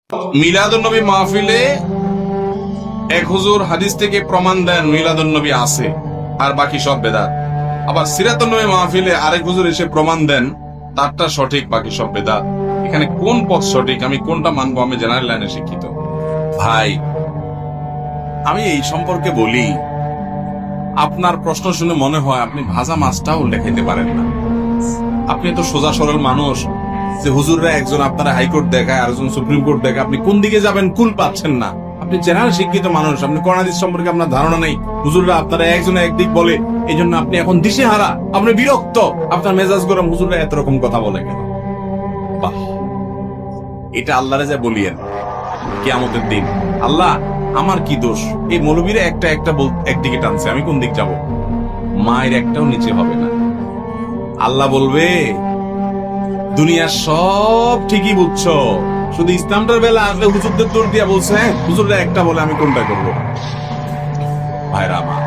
মিলাদুন্নবী মাহফিলে এক হুজুর হাদিস থেকে প্রমাণ দেন মিলাদুন্নবী আছে আর বাকি সব বেদাত। আবার সিরাতুন্নবী মাহফিলে আরেক হুজুর এসে প্রমাণ দেন তারটা সঠিক, বাকি সব বেদাত। এখানে কোন পথ সঠিক, আমি কোনটা মানবো? আমি জেনারেল লাইনে শিক্ষিত ভাই। আমি এই সম্পর্কে বলি, আপনার প্রশ্ন শুনে মনে হয় আপনি ভাজা মাছটাও দেখাইতে পারেন না। আপনি তো সোজা সরল মানুষ যে হুজুররা একজন আপনারা হাইকোর্ট দেখায়, আরেকজন সুপ্রিম কোর্ট দেখায়, আপনি কোন দিকে যাবেন কুল পাচ্ছেন না। আপনি জেনারেল শিক্ষিত মানুষ, আপনি কোরআন হাদিস সম্পর্কে আপনার ধারণা নেই। হুজুররা আপনারা একজনে একদিক বলে, এই জন্য আপনি এখন দিশেহারা, আপনি বিরক্ত, আপনার মেজাজ গরম। হুজুররা এত রকম কথা বলে কেন? বাহ, এটা আল্লাহরে যা বলিয়েন কিয়ামতের দিন, আল্লাহ আমার কি দোষ? এই মৌলবীরা একটা একটা একদিকে টানছে, আমি কোন দিক যাব? মায়ের একটাও নিচে হবে না। আল্লাহ বলবে দুনিয়ার সব ঠিকই বুঝছো, শুধু ইসলামটার বেলা আসলে হুজুরদের দৌড় দিয়া বলছে হ্যাঁ হুজুররা একটা বলে আমি কোনটা করবো? ভাইরা আমার,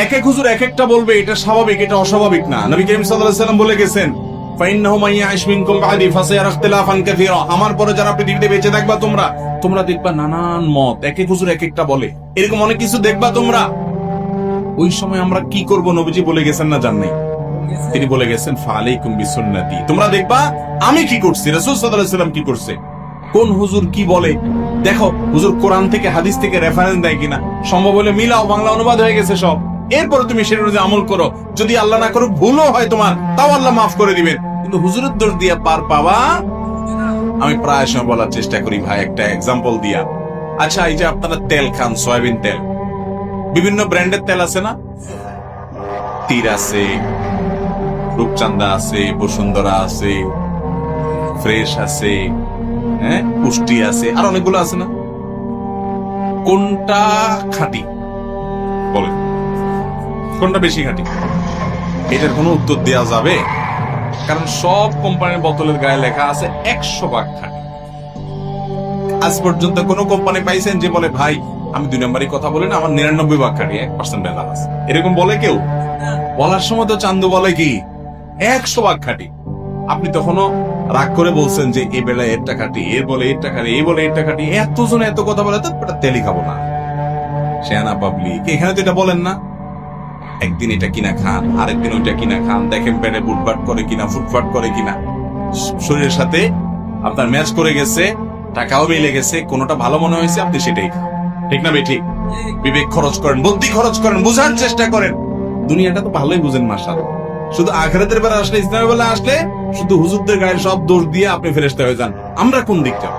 এক এক হুজুর এক একটা বলবে, এটা স্বাভাবিক, এটা অস্বাভাবিক না। নবী করিম সাল্লাল্লাহু আলাইহি ওয়াসাল্লাম বলে গেছেন, ফাইন্নাহু মান ইয়াইশ মিনকুম বাদি ফাসায়ারা ইখতিলাফান কাসীরা। আমার পরে যারা পৃথিবীতে বেঁচে থাকবা তোমরা দেখবা নানান মত, এক এক হুজুর এক একটা বলে, এরকম অনেক কিছু দেখবা তোমরা। ওই সময় আমরা কি করব? নবীজি বলে গেছেন না জান নাই? তিনি বলে গেছেন ফালাইকুম বিসুন্নতি, তোমরা দেখবা আমি কি করছি, রাসূল সাল্লাল্লাহু আলাইহি ওয়াসাল্লাম কি করছে। কোন হুজুর কি বলে দেখো, হুজুর কোরআন থেকে হাদিস থেকে রেফারেন্স দেয় কিনা, সম্ভব হলে মিলাও, বাংলা অনুবাদ হয়ে গেছে সব। এরপরে তুমি সেটা অনুযায়ী আমল করো। যদি আল্লাহ না করুক, ভুলও হয় তোমার, তাও আল্লাহ মাফ করে দিবেন। কিন্তু হুজুরের দোষ দিয়া পার পাওয়া, আমি প্রায় সময় বলার চেষ্টা করি ভাই একটা এক্সাম্পল দিয়া। আচ্ছা, এই যে আপনারা তেল খান, সয়াবিন তেল, বিভিন্ন ব্র্যান্ডের তেল আছে না? তীর আছে, রূপচান্দা আছে, বসুন্ধরা আছে, ফ্রেশ আছে, হ্যাঁ পুষ্টি আছে, আর অনেকগুলো আছে না? কোনটা খাঁটি বলেন? কোনটা বেশি খাঁটি? এটার কোনো উত্তর দেওয়া যাবে? কারণ সব কোম্পানির বোতলের গায়ে লেখা আছে 100% খাঁটি। আজ পর্যন্ত কোন কোম্পানি পাইছেন যে বলে ভাই আমি 2 নম্বরই কথা বলি না, আমার 99% খাঁটি, 1% ভেজাল আছে? এরকম বলে কেউ? বলার সময় তো চান্দু বলে কি 100% খাঁটি। আপনি তখনও রাগ করে বলছেন যে এই বেলায় এরটা খাঁটি, এর বলে এরটা খাঁটি, এই বলে এরটা খাঁটি, এতজন এত কথা বলে তো তেলই খাবো না। শেয়ানা পাবলিক, এখানে তো এটা বলেন না। একদিন এটা কিনা খান, আরেকদিন ওইটা কিনা খান, দেখেন পেটে বুটবাট করে কিনা, ফুটফাট করে কিনা, শরীরের সাথে আপনার ম্যাচ করে গেছে, টাকাও মিলে গেছে, কোনটা ভালো মনে হয়েছে আপনি সেটাই খান। ঠিক না ভাই? ঠিক। বিবেক খরচ করেন, বুদ্ধি খরচ করেন, বোঝার চেষ্টা করেন। দুনিয়াটা তো ভালোই বুঝেন মাশাআল্লাহ। শুধু আখিরাতের বেলা আসলে, ইসলামের বেলা আসলে শুধু হুজুরদের গায়ের সব দোষ দিয়ে আপনি ফেরেশতা হয়ে যান। আমরা কোন দিকটা?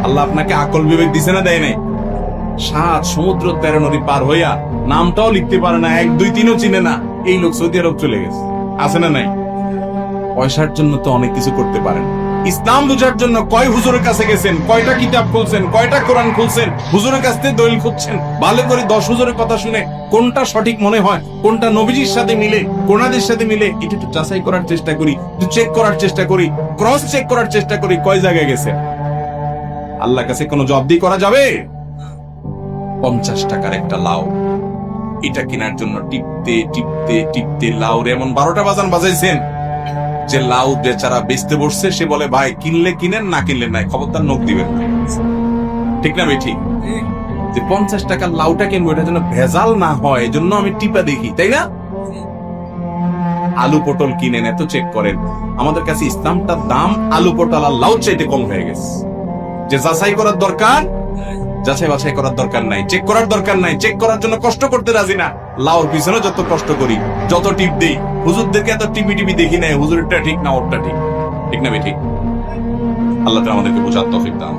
আল্লাহ আপনাকে আকল বিবেক দিছে না, দেয় নাই? 7 সমুদ্র 13 নদী পার হইয়া নামটাও লিখতে পারে না, 1 2 3ও চিনে না, এই লোক সৌদি আরব চলে গেছে। আছে না নাই? পয়সার জন্য তো অনেক কিছু করতে পারেন। ইসলাম বুঝার জন্য কয় হুজুরের কাছে গেছেন, কয়টা কিতাব খুলছেন, কয়টা কোরআন খুলছেন, হুজুরের কাছ থেকে দলিল খুঁজছেন, ভালো করে 10 হুজুরের কথা শুনে কোনটা সঠিক মনে হয়, কোনটা নবীজির সাথে মিলে, কোরআনের সাথে মিলে, এটা একটু যাচাই করার চেষ্টা করি, একটু চেক করার চেষ্টা করি, ক্রস চেক করার চেষ্টা করি কয় জায়গায় গেছে। আল্লাহর কাছে কোনো জবাবদিহি করা যাবে? 50 টাকার একটা লাউ, এটা কেনার জন্য টিপতে টিপতে টিপতে লাউর এমন 12টা বাজাইছেন যে লাউ বেচারা বেচতে বসছে, সে বলে ভাই কিনলে কিনেন, না কিনলে নাই, খবরদার নখ দিবেন না। ঠিক না ভাই? ঠিক। যে 50 টাকার লাউটা কিনবো, এটা যেন ভেজাল না হয়, এজন্য আমি টিপা দেখি, তাই না? আলু পটল কিনেন, এত চেক করেন। আমাদের কাছে ইসলামটার দাম আলু পটল আর লাউ চাইতে কম হয়ে গেছে। যে যাচাই করার দরকার, যাচাই বাছাই করার দরকার নাই, চেক করার দরকার নাই, চেক করার জন্য কষ্ট করতে রাজি না। লাউর পিছনে যত কষ্ট করি, যত টিপ দেই, হুজুরদেরকে এত টিপি দেখি নাই, হুজুরটা ঠিক না ওরটা ঠিক। ঠিক না ভাই? ঠিক। আল্লাহ আমাদেরকে বোঝার তৌফিক দান।